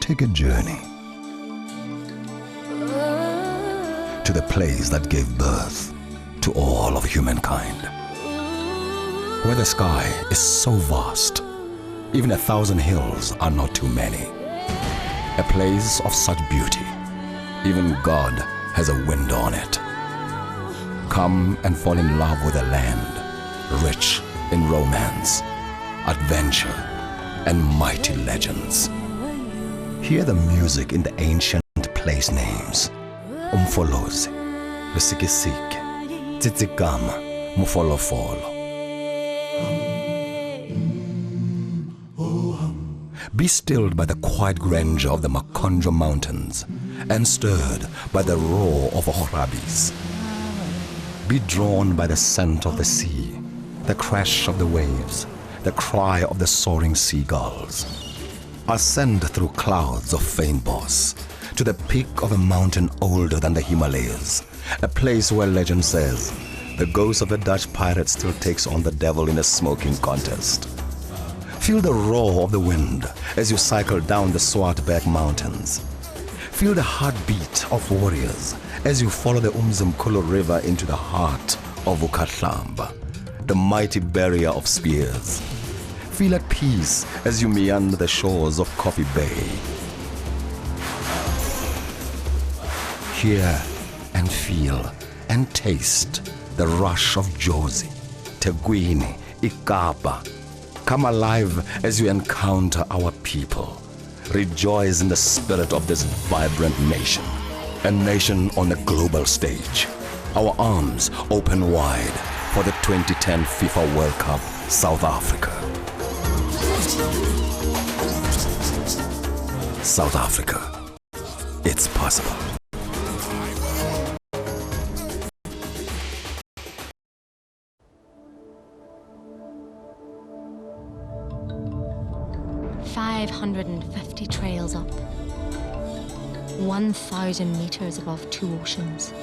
take a journey to the place that gave birth to all of humankind, where the sky is so vast, even 1,000 hills are not too many. A place of such beauty, even God has a window on it. Come and fall in love with a land rich in romance, adventure, and mighty legends. Hear the music in the ancient place names: Umfolozi, Lusikisiki, Tsitsigama, Mufolofolo. Be stilled by the quiet grandeur of the Makondro Mountains and stirred by the roar of Ohrabis. Be drawn by the scent of the sea, the crash of the waves, the cry of the soaring seagulls. Ascend through clouds of fynbos to the peak of a mountain older than the Himalayas, a place where legend says the ghost of a Dutch pirate still takes on the devil in a smoking contest. Feel the roar of the wind as you cycle down the Swartberg Mountains. Feel the heartbeat of warriors as you follow the Umzimkhulu River into the heart of Ukahlamba, the mighty barrier of spears. Feel at peace as you meander the shores of Coffee Bay. Hear and feel and taste the rush of Jozi, Tegwini, Ikapa. Come alive as you encounter our people. Rejoice in the spirit of this vibrant nation, a nation on a global stage. Our arms open wide for the 2010 FIFA World Cup, South Africa. South Africa, it's possible. $550 trails up, 1,000 meters above two oceans.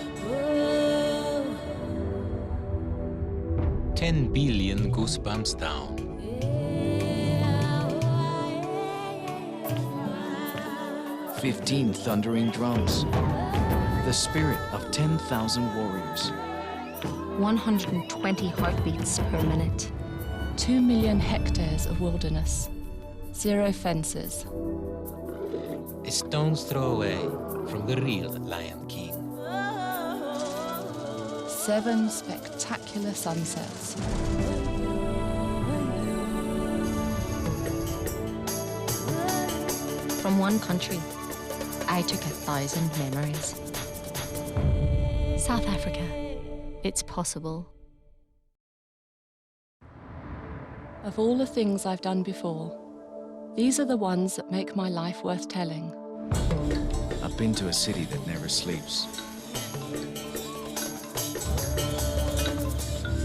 10 billion goosebumps down. 15 thundering drums. The spirit of 10,000 warriors. 120 heartbeats per minute. 2 million hectares of wilderness. 0 fences. A stone's throw away from the real Lion King. 7 spectacular sunsets. From one country, I took 1,000 memories. South Africa, it's possible. Of all the things I've done before, these are the ones that make my life worth telling. I've been to a city that never sleeps.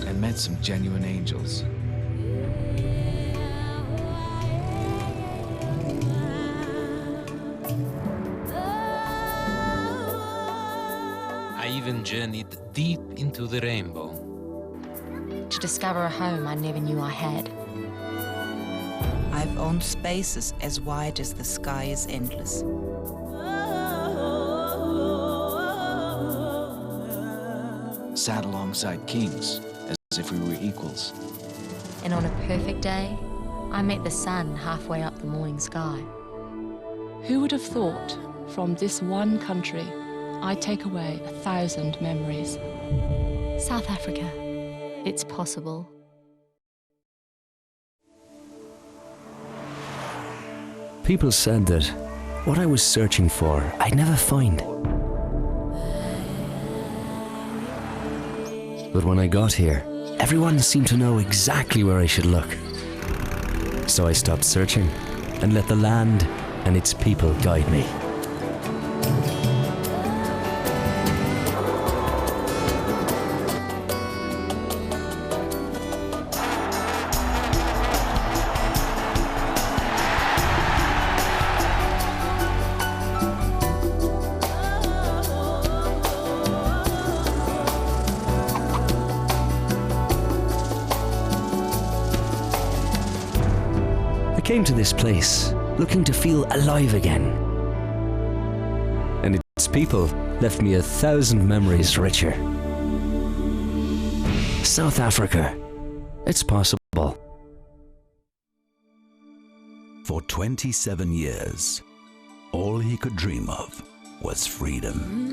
And met some genuine angels. I even journeyed deep into the rainbow. To discover a home I never knew I had. I've owned spaces as wide as the sky is endless. Sat alongside kings, as if we were equals. And on a perfect day, I met the sun halfway up the morning sky. Who would have thought, from this one country, I'd take away 1,000 memories? South Africa, it's possible. People said that what I was searching for, I'd never find. But when I got here, everyone seemed to know exactly where I should look. So I stopped searching and let the land and its people guide me. I came to this place looking to feel alive again, people left me 1,000 memories richer. South Africa, it's possible. For 27 years, all he could dream of was freedom.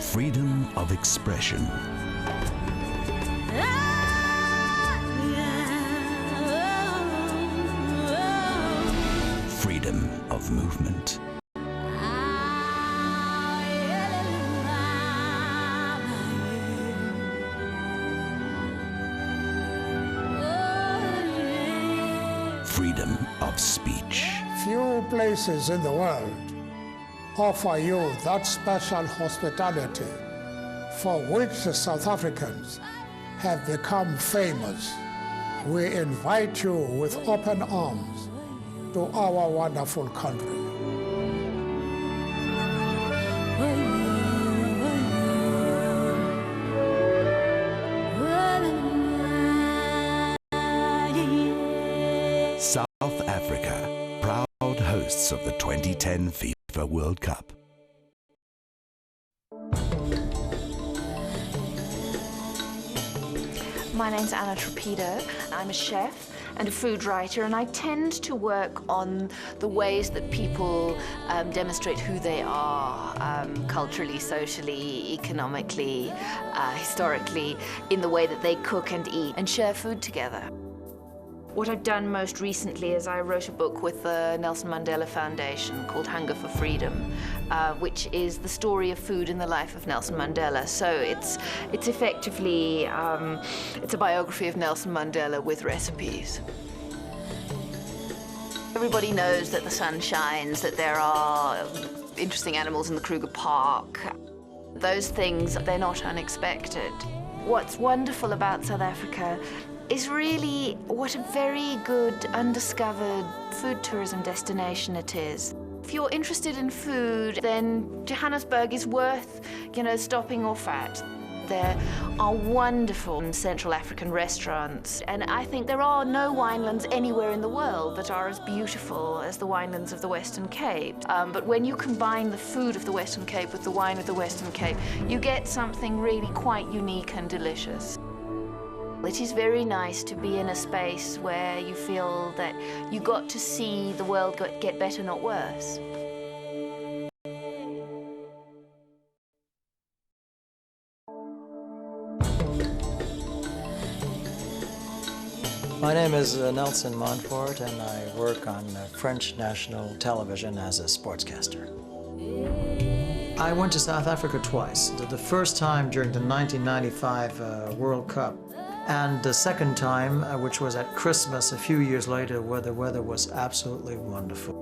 Freedom of expression. Freedom of movement. Freedom of speech. Few places in the world offer you that special hospitality for which the South Africans have become famous. We invite you with open arms to our wonderful country. South Africa, proud hosts of the 2010 FIFA World Cup. My name's Anna Torpedo. I'm a chef and a food writer, and I tend to work on the ways that people demonstrate who they are culturally, socially, economically, historically, in the way that they cook and eat and share food together. What I've done most recently is I wrote a book with the Nelson Mandela Foundation called Hunger for Freedom, which is the story of food in the life of Nelson Mandela. So it's effectively, it's a biography of Nelson Mandela with recipes. Everybody knows that the sun shines, that there are interesting animals in the Kruger Park. Those things, they're not unexpected. What's wonderful about South Africa is really what a very good undiscovered food tourism destination it is. If you're interested in food, then Johannesburg is worth, stopping off at. There are wonderful Central African restaurants, and I think there are no winelands anywhere in the world that are as beautiful as the winelands of the Western Cape. But when you combine the food of the Western Cape with the wine of the Western Cape, you get something really quite unique and delicious. It is very nice to be in a space where you feel that you got to see the world get better, not worse. My name is Nelson Montfort, and I work on French national television as a sportscaster. I went to South Africa twice. The first time during the 1995 World Cup, and the second time, which was at Christmas a few years later, where the weather was absolutely wonderful.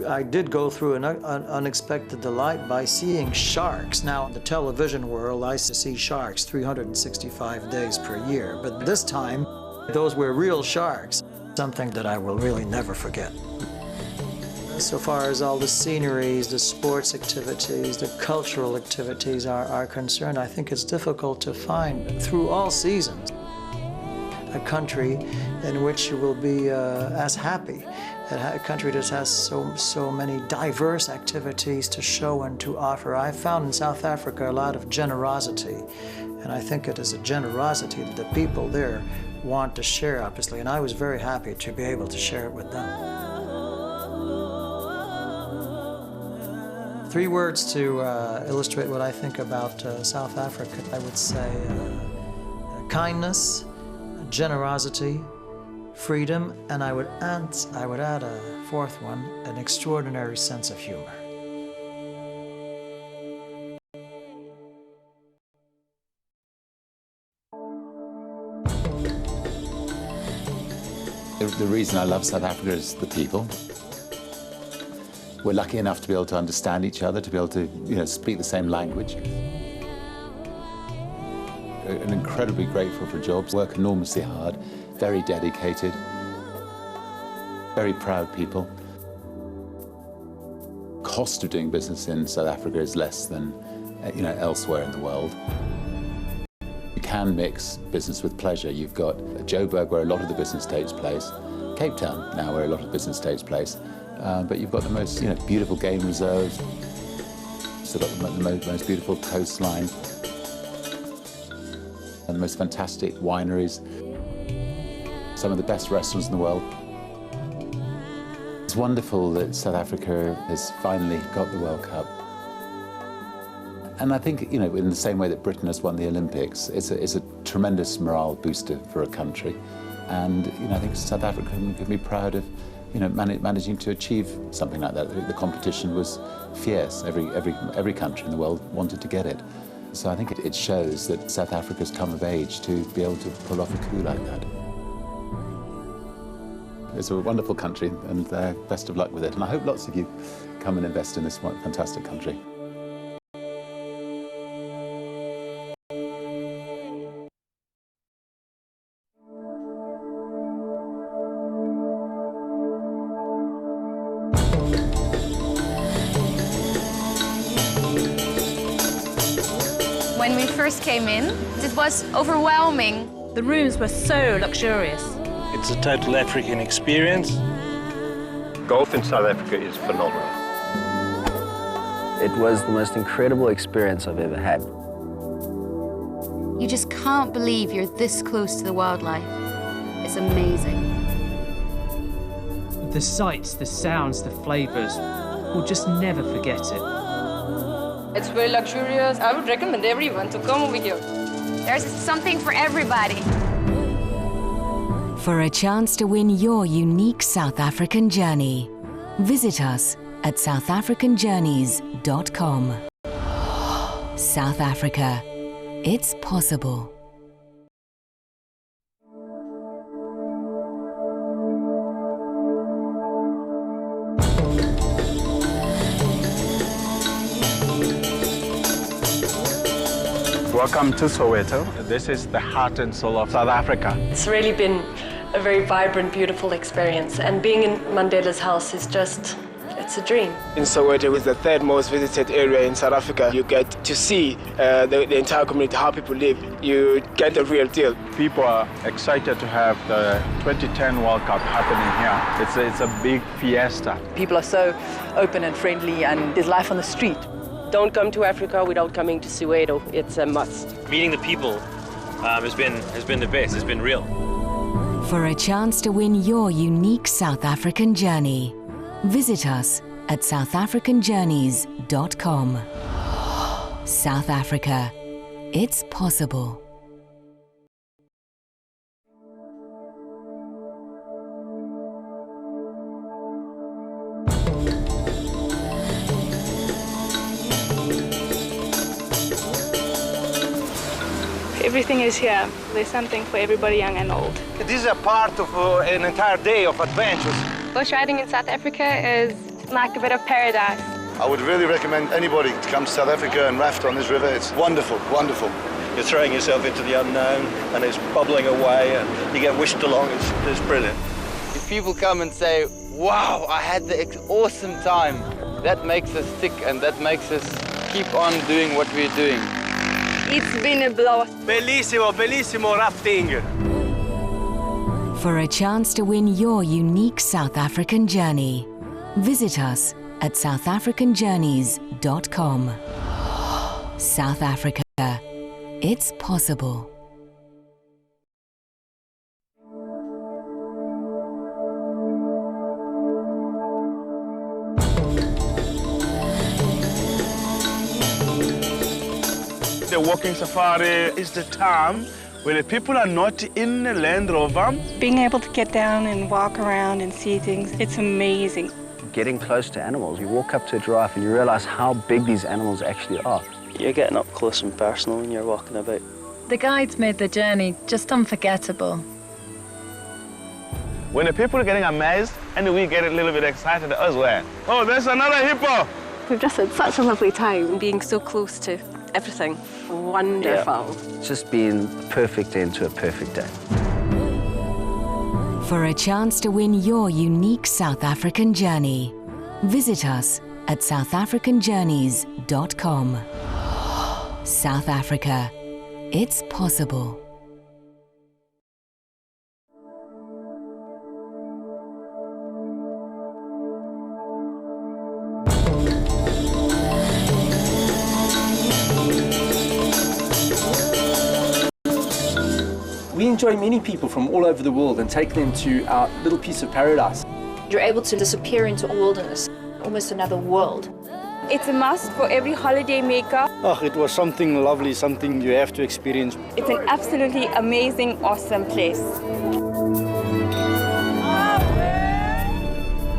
I did go through an unexpected delight by seeing sharks. Now, in the television world, I see sharks 365 days per year, but this time, those were real sharks, something that I will really never forget. So far as all the sceneries, the sports activities, the cultural activities are concerned, I think it's difficult to find, through all seasons, a country in which you will be as happy, a country that has so many diverse activities to show and to offer. I found in South Africa a lot of generosity, and I think it is a generosity that the people there want to share, obviously, and I was very happy to be able to share it with them. 3 words to illustrate what I think about South Africa. I would say kindness, generosity, freedom, and I would add a 4th one, an extraordinary sense of humor. The reason I love South Africa is the people. We're lucky enough to be able to understand each other, to be able to, speak the same language. And incredibly grateful for jobs, work enormously hard, very dedicated, very proud people. Cost of doing business in South Africa is less than elsewhere in the world. You can mix business with pleasure. You've got Joburg, where a lot of the business takes place, Cape Town now, where a lot of business takes place, but you've got the most beautiful game reserves, so got the most beautiful coastline, and the most fantastic wineries, some of the best restaurants in the world. It's wonderful that South Africa has finally got the World Cup. And I think, in the same way that Britain has won the Olympics, it's a tremendous morale booster for a country. And, I think South Africa can be proud of, managing to achieve something like that. The competition was fierce. Every country in the world wanted to get it. So I think it shows that South Africa's come of age to be able to pull off a coup like that. It's a wonderful country, and best of luck with it. And I hope lots of you come and invest in this fantastic country. When we first came in, it was overwhelming. The rooms were so luxurious. It's a total African experience. Golf in South Africa is phenomenal. It was the most incredible experience I've ever had. You just can't believe you're this close to the wildlife. It's amazing. The sights, the sounds, the flavors, we'll just never forget it. It's very luxurious. I would recommend everyone to come over here. There's something for everybody. For a chance to win your unique South African journey, visit us at southafricanjourneys.com. South Africa, it's possible. Welcome to Soweto. This is the heart and soul of South Africa. It's really been a very vibrant, beautiful experience, and being in Mandela's house is just, it's a dream. In Soweto, it's the third most visited area in South Africa. You get to see the entire community, how people live. You get the real deal. People are excited to have the 2010 World Cup happening here. It's a big fiesta. People are so open and friendly, and there's life on the street. Don't come to Africa without coming to Soweto. It's a must. Meeting the people has been the best. It's been real. For a chance to win your unique South African journey, visit us at southafricanjourneys.com. South Africa, it's possible. Everything is here. There's something for everybody, young and old. This is a part of an entire day of adventures. Bush riding in South Africa is like a bit of paradise. I would really recommend anybody to come to South Africa and raft on this river. It's wonderful, wonderful. You're throwing yourself into the unknown and it's bubbling away and you get wished along. It's brilliant. If people come and say, wow, I had the awesome time, that makes us tick and that makes us keep on doing what we're doing. It's been a blast. Bellissimo, bellissimo rafting. For a chance to win your unique South African journey, visit us at southafricanjourneys.com. South Africa, it's possible. The walking safari is the time where the people are not in the Land Rover. Being able to get down and walk around and see things, it's amazing. Getting close to animals. You walk up to a giraffe and you realize how big these animals actually are. You're getting up close and personal when you're walking about. The guides made the journey just unforgettable. When the people are getting amazed and we get a little bit excited as well. Oh, there's another hippo. We've just had such a lovely time being so close to everything. Wonderful. Yeah. It's just been a perfect end to a perfect day. For a chance to win your unique South African journey, visit us at southafricanjourneys.com. South Africa. It's possible. We enjoy meeting people from all over the world and take them to our little piece of paradise. You're able to disappear into a wilderness, almost another world. It's a must for every holiday maker. Oh, it was something lovely, something you have to experience. It's an absolutely amazing, awesome place.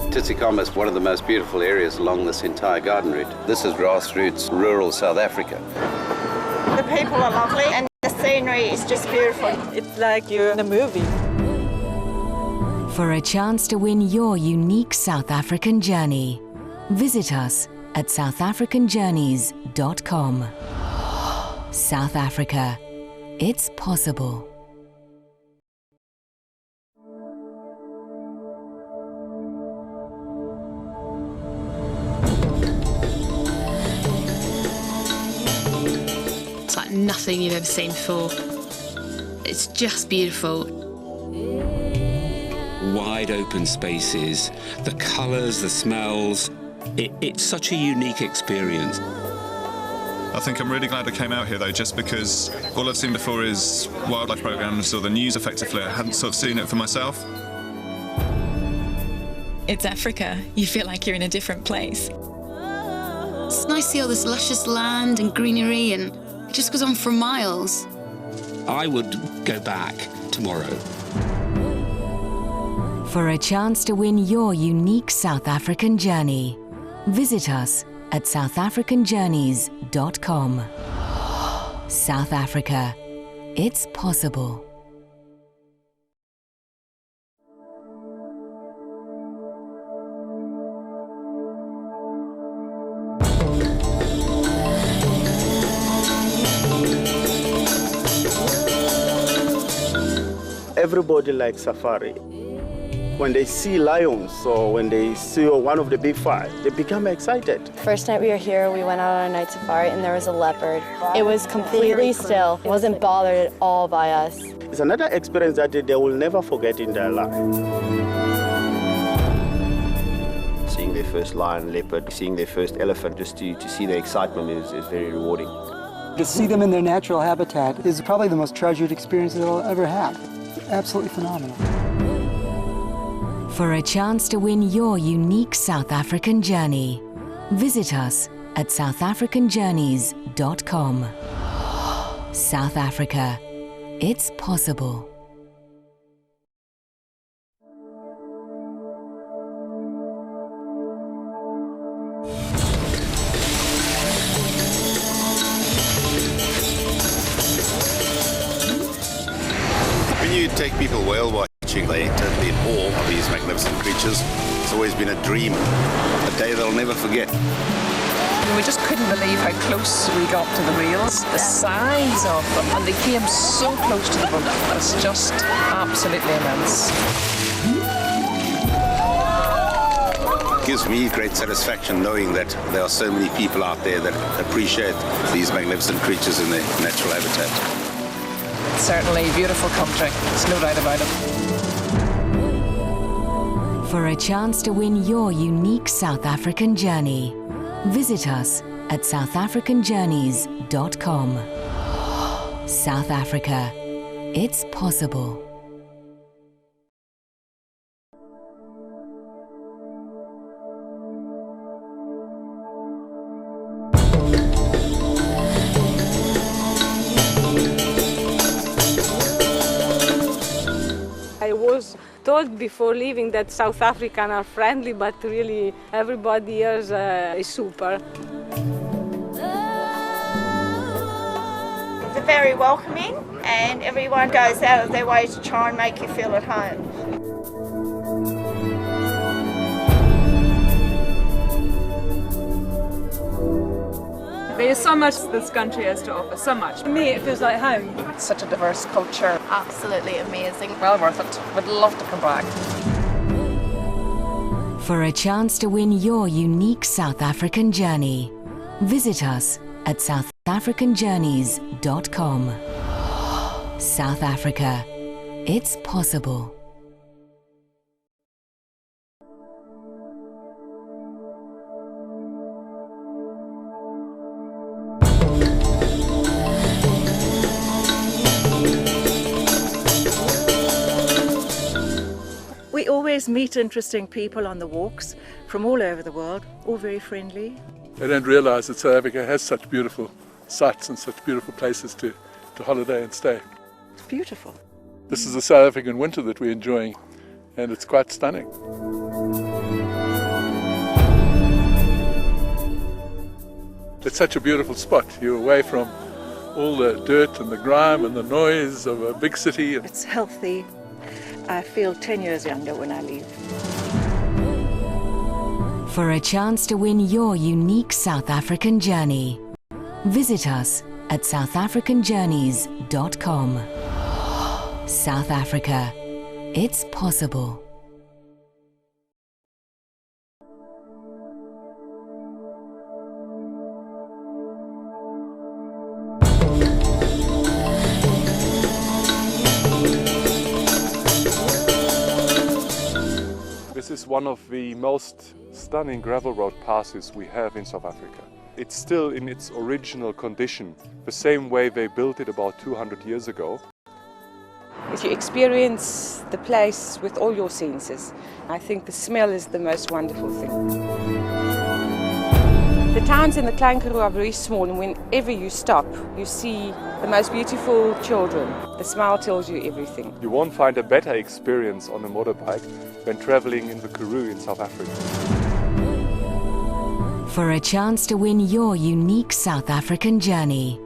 Tsitsikamma is one of the most beautiful areas along this entire garden route. This is grassroots, rural South Africa. The people are lovely and the scenery is just beautiful. It's like you're in a movie. For a chance to win your unique South African journey, visit us at southafricanjourneys.com. South Africa. It's possible. It's like nothing you've ever seen before. It's just beautiful. Wide open spaces, the colours, the smells. It's such a unique experience. I think I'm really glad I came out here though, just because all I've seen before is wildlife programmes or the news effectively. I hadn't sort of seen it for myself. It's Africa. You feel like you're in a different place. It's nice to see all this luscious land and greenery, and it just goes on for miles. I would go back tomorrow. For a chance to win your unique South African journey, visit us at southafricanjourneys.com. South Africa. It's possible. Everybody likes safari. When they see lions or when they see one of the big five, they become excited. First night we were here, we went out on a night safari and there was a leopard. It was completely still. It wasn't bothered at all by us. It's another experience that they will never forget in their life. Seeing their first lion, leopard, seeing their first elephant, just to see their excitement is very rewarding. To see them in their natural habitat is probably the most treasured experience that I'll ever have. Absolutely phenomenal. For a chance to win your unique South African journey, visit us at southafricanjourneys.com. South Africa. It's possible. When you take people whale watching, they totally in awe of these magnificent creatures. It's always been a dream, a day they'll never forget. We just couldn't believe how close we got to the whales, the size of them, and they came so close to the boat. It's just absolutely immense. It gives me great satisfaction knowing that there are so many people out there that appreciate these magnificent creatures in their natural habitat. Certainly a beautiful country, there's no doubt about it. For a chance to win your unique South African journey, visit us at southafricanjourneys.com. South Africa. It's possible. I was told before leaving that South Africans are friendly, but really everybody here is super. They're very welcoming and everyone goes out of their way to try and make you feel at home. There is so much this country has to offer, so much. For me, it feels like home. It's such a diverse culture. Absolutely amazing. Well worth it. Would love to come back. For a chance to win your unique South African journey, visit us at southafricanjourneys.com. South Africa. It's possible. We always meet interesting people on the walks from all over the world, all very friendly. They don't realise that South Africa has such beautiful sights and such beautiful places to holiday and stay. It's beautiful. This is the South African winter that we're enjoying, and it's quite stunning. It's such a beautiful spot. You're away from all the dirt and the grime and the noise of a big city. It's healthy. I feel 10 years younger when I leave. For a chance to win your unique South African journey, visit us at southafricanjourneys.com. South Africa. It's possible. This is one of the most stunning gravel road passes we have in South Africa. It's still in its original condition, the same way they built it about 200 years ago. If you experience the place with all your senses, I think the smell is the most wonderful thing. The towns in the Klein Karoo are very small, and whenever you stop, you see the most beautiful children. The smile tells you everything. You won't find a better experience on a motorbike when traveling in the Karoo in South Africa. For a chance to win your unique South African journey,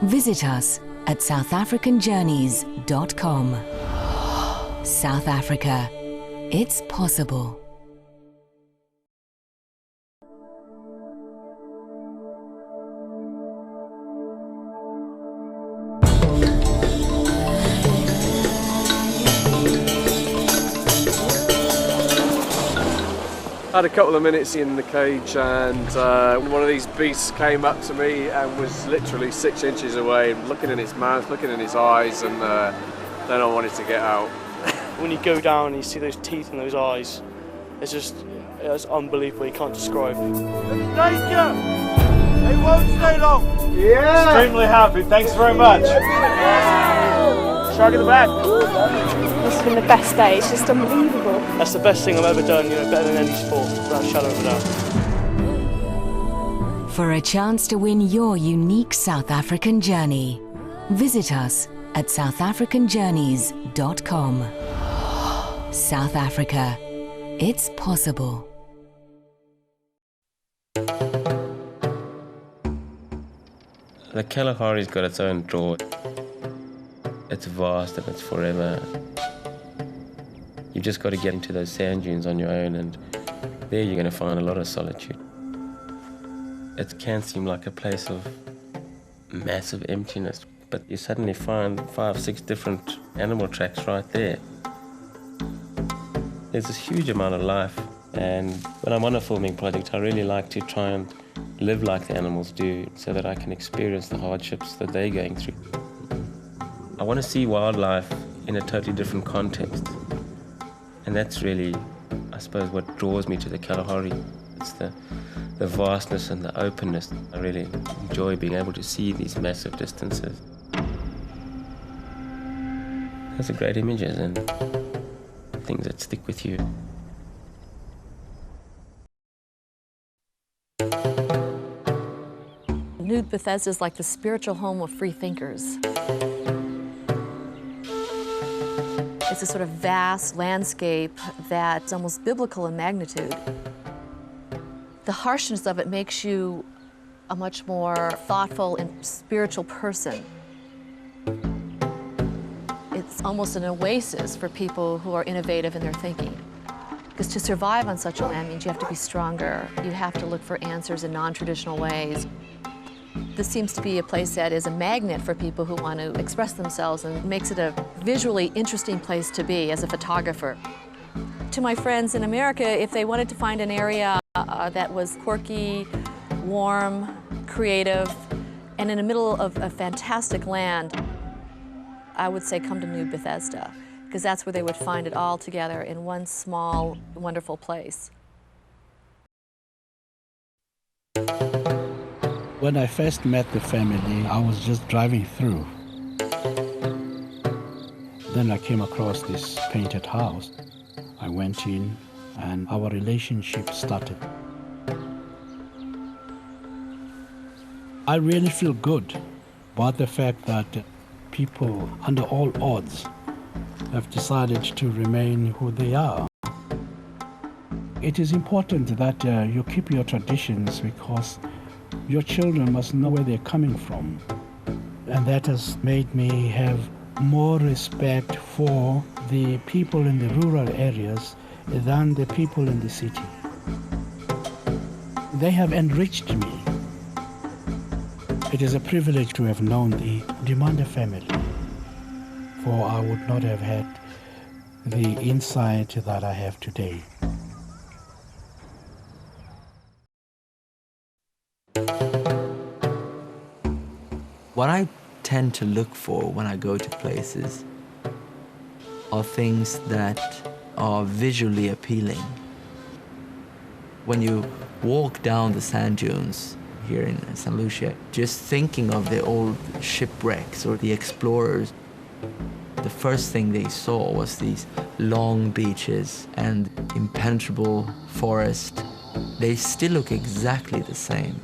visit us at southafricanjourneys.com. South Africa. It's possible. I had a couple of minutes in the cage, and one of these beasts came up to me and was literally 6 inches away, looking in his mouth, looking in his eyes, and then I wanted to get out. When you go down and you see those teeth and those eyes, it's unbelievable, you can't describe. Danger! They won't stay long! Yeah! Extremely happy, thanks very much. Shark in the back! This has been the best day, it's just unbelievable. That's the best thing I've ever done, better than any sport, without a shadow of a doubt. For a chance to win your unique South African journey, visit us at southafricanjourneys.com. South Africa. It's possible. The Kalahari's got its own draw. It's vast and it's forever. You've just got to get into those sand dunes on your own, and there you're going to find a lot of solitude. It can seem like a place of massive emptiness, but you suddenly find 5, 6 different animal tracks right there. There's this huge amount of life, and when I'm on a filming project, I really like to try and live like the animals do so that I can experience the hardships that they're going through. I want to see wildlife in a totally different context. And that's really, I suppose, what draws me to the Kalahari. It's the vastness and the openness. I really enjoy being able to see these massive distances. Those are great images and things that stick with you. New Bethesda is like the spiritual home of free thinkers. It's a sort of vast landscape that's almost biblical in magnitude. The harshness of it makes you a much more thoughtful and spiritual person. It's almost an oasis for people who are innovative in their thinking. Because to survive on such a land means you have to be stronger. You have to look for answers in non-traditional ways. This seems to be a place that is a magnet for people who want to express themselves and makes it a visually interesting place to be as a photographer. To my friends in America, if they wanted to find an area that was quirky, warm, creative, and in the middle of a fantastic land, I would say come to New Bethesda, because that's where they would find it all together in one small, wonderful place. When I first met the family, I was just driving through. Then I came across this painted house. I went in and our relationship started. I really feel good about the fact that people, under all odds, have decided to remain who they are. It is important that you keep your traditions because your children must know where they're coming from. And that has made me have more respect for the people in the rural areas than the people in the city. They have enriched me. It is a privilege to have known the Dimanda family, for I would not have had the insight that I have today. What I tend to look for when I go to places are things that are visually appealing. When you walk down the sand dunes here in St. Lucia, just thinking of the old shipwrecks or the explorers, the first thing they saw was these long beaches and impenetrable forest. They still look exactly the same.